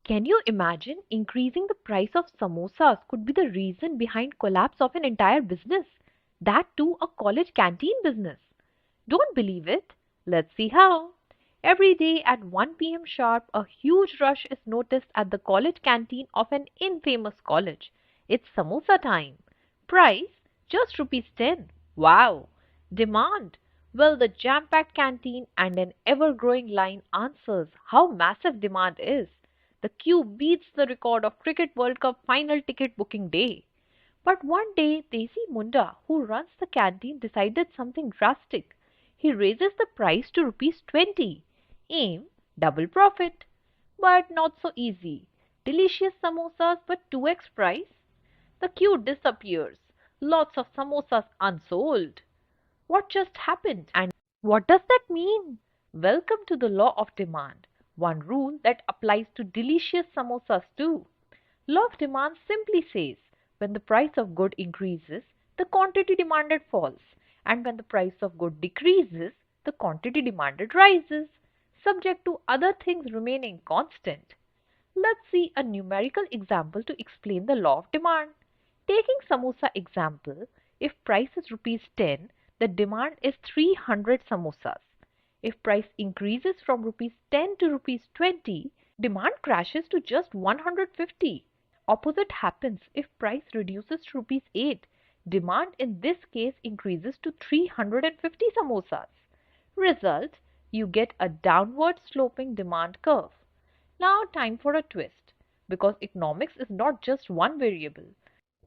Can you imagine increasing the price of samosas could be the reason behind collapse of an entire business? That too a college canteen business. Don't believe it? Let's see how. Every day at 1 p.m. sharp, a huge rush is noticed at the college canteen of an infamous college. It's samosa time. Price? Just rupees 10. Wow. Demand? Well, the jam-packed canteen and an ever-growing line answers how massive demand is. The queue beats the record of Cricket World Cup final ticket booking day. But one day, Desi Munda, who runs the canteen, decided something drastic. He raises the price to rupees 20. Aim, double profit. But not so easy. Delicious samosas, but 2x price? The queue disappears. Lots of samosas unsold. What just happened? And what does that mean? Welcome to the law of demand. One rule that applies to delicious samosas too. Law of demand simply says when the price of good increases, the quantity demanded falls, and when the price of good decreases, the quantity demanded rises, subject to other things remaining constant. Let's see a numerical example to explain the law of demand. Taking samosa example, if price is rupees 10, the demand is 300 samosas. If price increases from rupees 10 to rupees 20, demand crashes to just 150. Opposite happens if price reduces to rupees 8. Demand in this case increases to 350 samosas. Result, you get a downward sloping demand curve. Now time for a twist, because economics is not just one variable.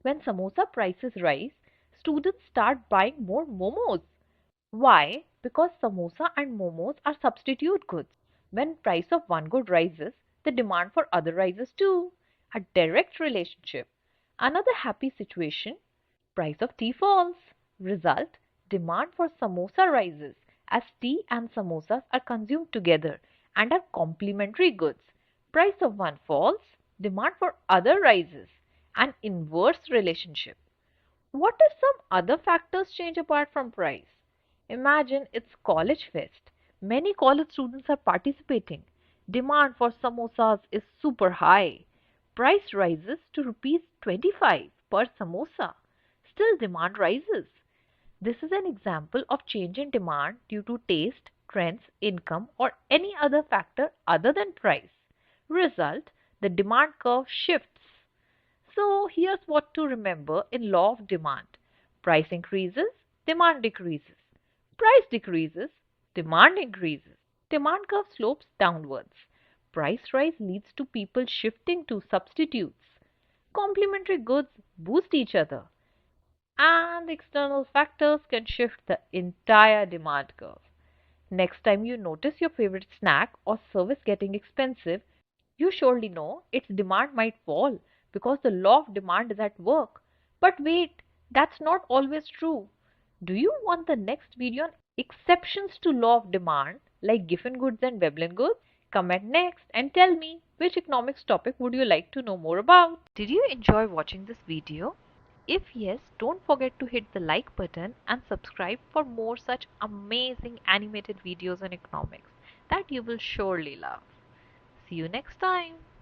When samosa prices rise, students start buying more momos. Why? Because samosa and momos are substitute goods. When price of one good rises, the demand for other rises too. A direct relationship. Another happy situation, price of tea falls. Result, demand for samosa rises as tea and samosas are consumed together and are complementary goods. Price of one falls, demand for other rises. An inverse relationship. What if some other factors change apart from price? Imagine it's college fest. Many college students are participating. Demand for samosas is super high. Price rises to rupees 25 per samosa. Still demand rises. This is an example of change in demand due to taste, trends, income or any other factor other than price. Result, the demand curve shifts. So here's what to remember in law of demand. Price increases, demand decreases. Price decreases, demand increases. Demand curve slopes downwards. Price rise leads to people shifting to substitutes. Complementary goods boost each other. And external factors can shift the entire demand curve. Next time you notice your favorite snack or service getting expensive, you surely know its demand might fall because the law of demand is at work. But wait, that's not always true. Do you want the next video on exceptions to law of demand like Giffen goods and Veblen goods? Comment next and tell me which economics topic would you like to know more about. Did you enjoy watching this video? If yes, don't forget to hit the like button and subscribe for more such amazing animated videos on economics that you will surely love. See you next time.